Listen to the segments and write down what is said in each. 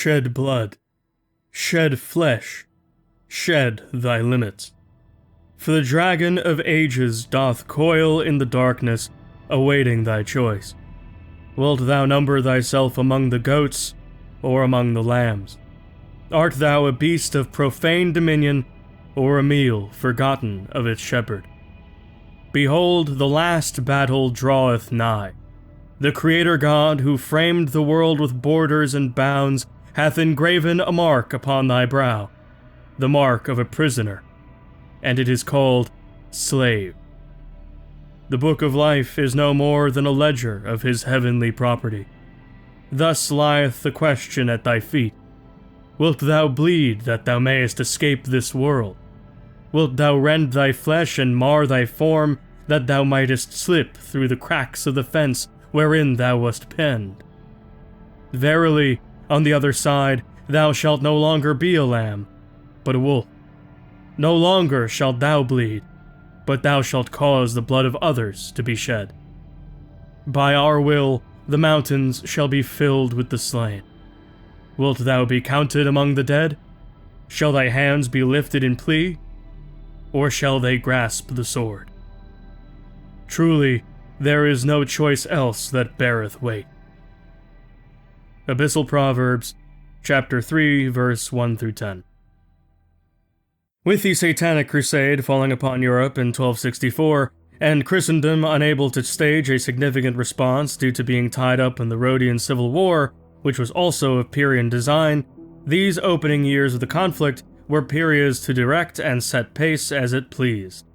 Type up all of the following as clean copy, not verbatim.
shed blood, shed flesh, shed thy limits. For the dragon of ages doth coil in the darkness, awaiting thy choice. Wilt thou number thyself among the goats, or among the lambs? Art thou a beast of profane dominion, or a meal forgotten of its shepherd? Behold, the last battle draweth nigh. The Creator God, who framed the world with borders and bounds, hath engraven a mark upon thy brow, the mark of a prisoner, and it is called slave. The book of life is no more than a ledger of his heavenly property. Thus lieth the question at thy feet. Wilt thou bleed that thou mayest escape this world? Wilt thou rend thy flesh and mar thy form, that thou mightest slip through the cracks of the fence wherein thou wast penned? Verily, on the other side, thou shalt no longer be a lamb, but a wolf. No longer shalt thou bleed, but thou shalt cause the blood of others to be shed. By our will, the mountains shall be filled with the slain. Wilt thou be counted among the dead? Shall thy hands be lifted in plea? Or shall they grasp the sword? Truly, there is no choice else that beareth weight. Abyssal Proverbs, chapter 3, verse 1 through 10. With the Satanic Crusade falling upon Europe in 1264, and Christendom unable to stage a significant response due to being tied up in the Rhodian Civil War, which was also of Pyrrhian design, these opening years of the conflict were periods to direct and set pace as it pleased.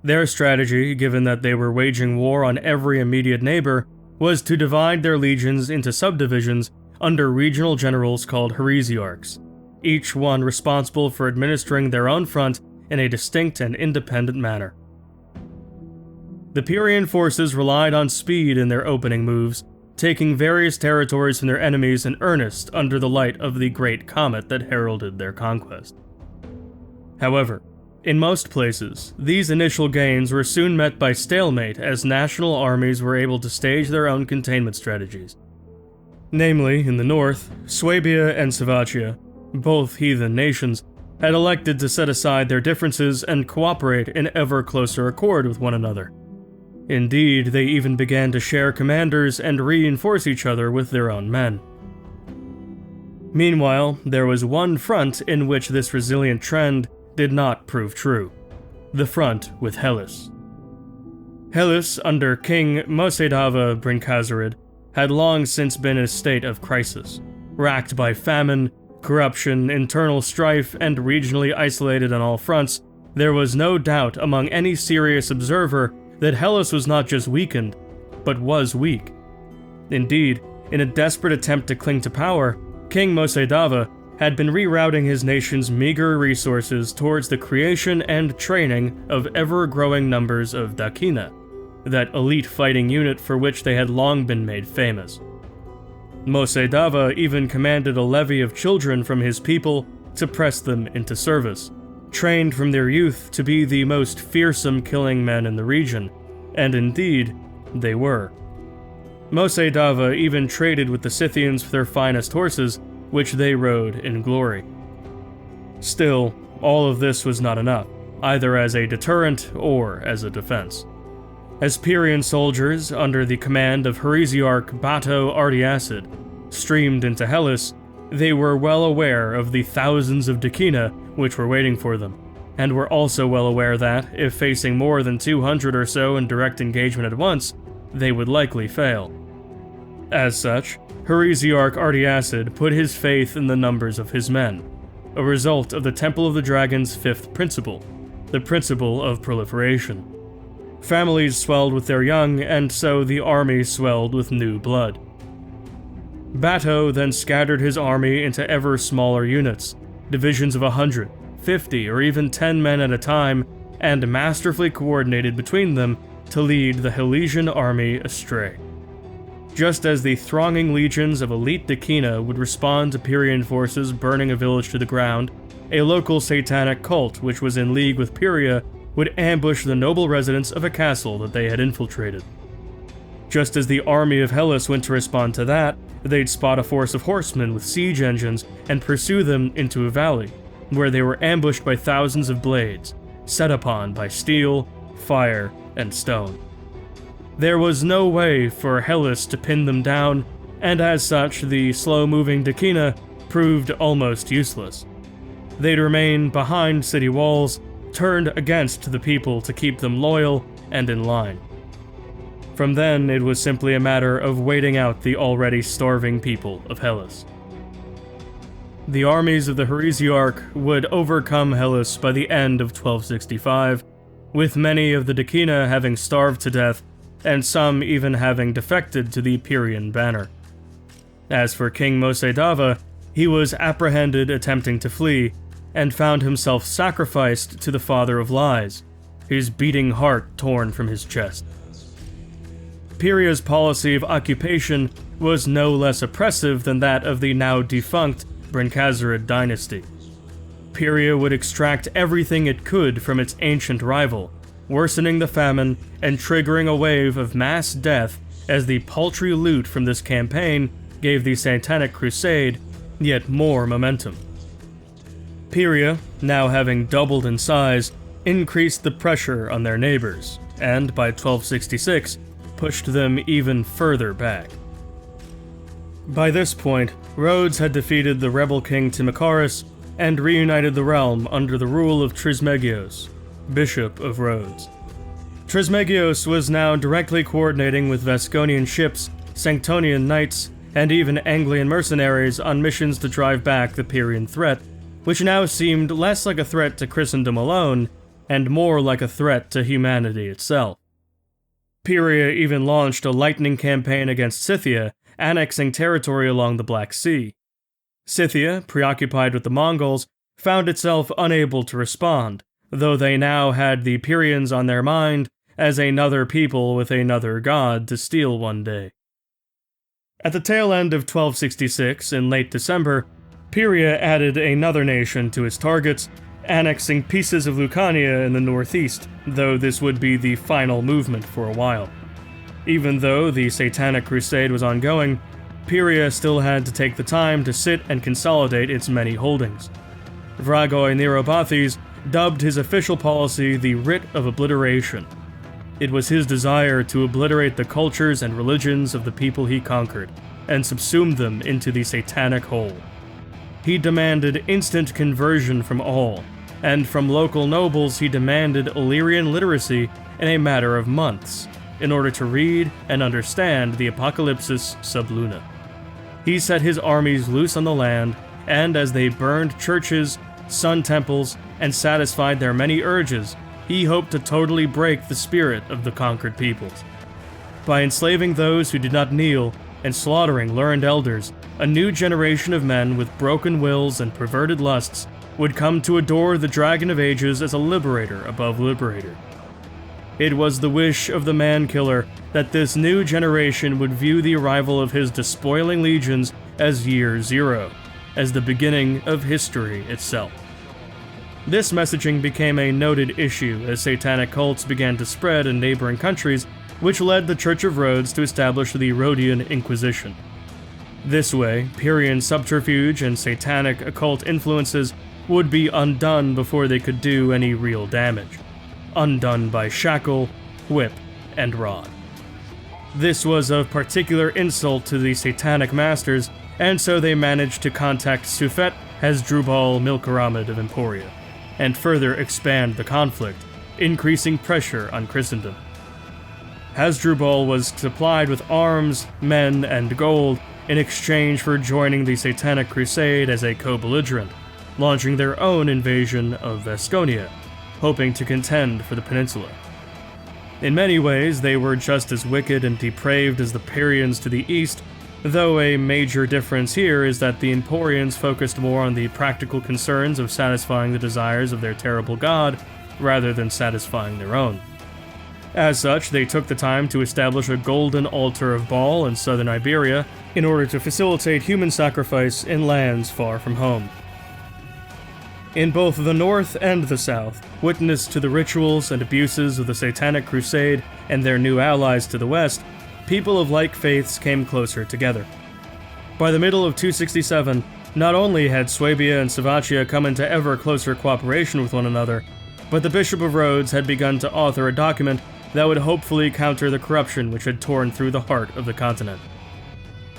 Their strategy, given that they were waging war on every immediate neighbor, was to divide their legions into subdivisions under regional generals called heresiarchs, each one responsible for administering their own front in a distinct and independent manner. The Pyrrhian forces relied on speed in their opening moves, taking various territories from their enemies in earnest under the light of the great comet that heralded their conquest. However, in most places, these initial gains were soon met by stalemate as national armies were able to stage their own containment strategies. Namely, in the north, Swabia and Scythia, both heathen nations, had elected to set aside their differences and cooperate in ever closer accord with one another. Indeed, they even began to share commanders and reinforce each other with their own men. Meanwhile, there was one front in which this resilient trend did not prove true: the front with Hellas. Hellas, under King Mosedava Brinkazarid, had long since been in a state of crisis, racked by famine, corruption, internal strife, and regionally isolated on all fronts. There was no doubt among any serious observer that Hellas was not just weakened, but was weak. Indeed, in a desperate attempt to cling to power, King Mosedava had been rerouting his nation's meager resources towards the creation and training of ever-growing numbers of Dakina, that elite fighting unit for which they had long been made famous. Mosedava even commanded a levy of children from his people to press them into service, trained from their youth to be the most fearsome killing men in the region, and indeed, they were. Mosedava even traded with the Scythians for their finest horses, which they rode in glory. Still, all of this was not enough, either as a deterrent or as a defense. As Pyrrhian soldiers, under the command of heresiarch Bato Ardiacid, streamed into Hellas, they were well aware of the thousands of Dakina which were waiting for them, and were also well aware that, if facing more than 200 or so in direct engagement at once, they would likely fail. As such, heresiarch Ardiacid put his faith in the numbers of his men, a result of the Temple of the Dragon's fifth principle, the principle of proliferation. Families swelled with their young, and so the army swelled with new blood. Bato then scattered his army into ever smaller units, divisions of 100, 50, or even 10 men at a time, and masterfully coordinated between them to lead the Hellesian army astray. Just as the thronging legions of elite Dakina would respond to Pyrrhian forces burning a village to the ground, a local satanic cult which was in league with Pyrrhia would ambush the noble residents of a castle that they had infiltrated. Just as the army of Hellas went to respond to that, they'd spot a force of horsemen with siege engines and pursue them into a valley, where they were ambushed by thousands of blades, set upon by steel, fire, and stone. There was no way for Hellas to pin them down, and as such, the slow-moving Decina proved almost useless. They'd remain behind city walls, turned against the people to keep them loyal and in line. From then, it was simply a matter of waiting out the already starving people of Hellas. The armies of the Heresiarch would overcome Hellas by the end of 1265, with many of the Decina having starved to death, and some even having defected to the Pyrrhian banner. As for King Mosei-Dava, he was apprehended attempting to flee, and found himself sacrificed to the Father of Lies, his beating heart torn from his chest. Pyrrhia's policy of occupation was no less oppressive than that of the now defunct Brenkazarid dynasty. Pyrrhia would extract everything it could from its ancient rival, worsening the famine and triggering a wave of mass death as the paltry loot from this campaign gave the Satanic Crusade yet more momentum. Pyrrhia, now having doubled in size, increased the pressure on their neighbors, and by 1266, pushed them even further back. By this point, Rhodes had defeated the rebel king Timocharis and reunited the realm under the rule of Trismegios, Bishop of Rhodes. Trismegios was now directly coordinating with Vasconian ships, Sanctonian knights, and even Anglian mercenaries on missions to drive back the Pyrrhian threat, which now seemed less like a threat to Christendom alone, and more like a threat to humanity itself. Pyrrhia even launched a lightning campaign against Scythia, annexing territory along the Black Sea. Scythia, preoccupied with the Mongols, found itself unable to respond, though they now had the Pyrrhians on their mind as another people with another god to steal one day. At the tail end of 1266, in late December, Pyrrhia added another nation to its targets, annexing pieces of Lucania in the northeast, though this would be the final movement for a while. Even though the Satanic Crusade was ongoing, Pyrrhia still had to take the time to sit and consolidate its many holdings. Vragoi Nerobathes dubbed his official policy the Writ of Obliteration. It was his desire to obliterate the cultures and religions of the people he conquered, and subsume them into the satanic whole. He demanded instant conversion from all, and from local nobles he demanded Illyrian literacy in a matter of months, in order to read and understand the Apocalypsis sub Luna. He set his armies loose on the land, and as they burned churches, sun temples, and satisfied their many urges, he hoped to totally break the spirit of the conquered peoples. By enslaving those who did not kneel and slaughtering learned elders, a new generation of men with broken wills and perverted lusts would come to adore the Dragon of Ages as a liberator above liberator. It was the wish of the man-killer that this new generation would view the arrival of his despoiling legions as Year Zero, as the beginning of history itself. This messaging became a noted issue as satanic cults began to spread in neighboring countries, which led the Church of Rhodes to establish the Rhodian Inquisition. This way, Pyrrhian subterfuge and satanic occult influences would be undone before they could do any real damage. Undone by shackle, whip, and rod. This was of particular insult to the satanic masters, and so they managed to contact Sufet Hasdrubal Milkaramid of Emporia, and further expand the conflict, increasing pressure on Christendom. Hasdrubal was supplied with arms, men, and gold in exchange for joining the Satanic Crusade as a co-belligerent, launching their own invasion of Vasconia, hoping to contend for the peninsula. In many ways, they were just as wicked and depraved as the Pyrrhians to the east, though a major difference here is that the Emporians focused more on the practical concerns of satisfying the desires of their terrible god, rather than satisfying their own. As such, they took the time to establish a golden altar of Baal in southern Iberia in order to facilitate human sacrifice in lands far from home. In both the north and the south, witness to the rituals and abuses of the Satanic Crusade and their new allies to the west, people of like faiths came closer together. By the middle of 267, not only had Swabia and Savacia come into ever closer cooperation with one another, but the Bishop of Rhodes had begun to author a document that would hopefully counter the corruption which had torn through the heart of the continent.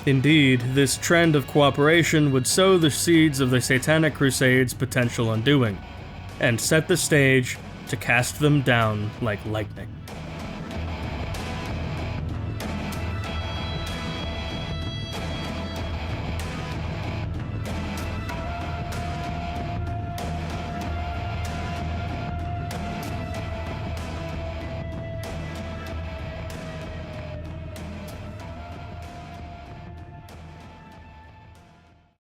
Indeed, this trend of cooperation would sow the seeds of the Satanic Crusade's potential undoing, and set the stage to cast them down like lightning.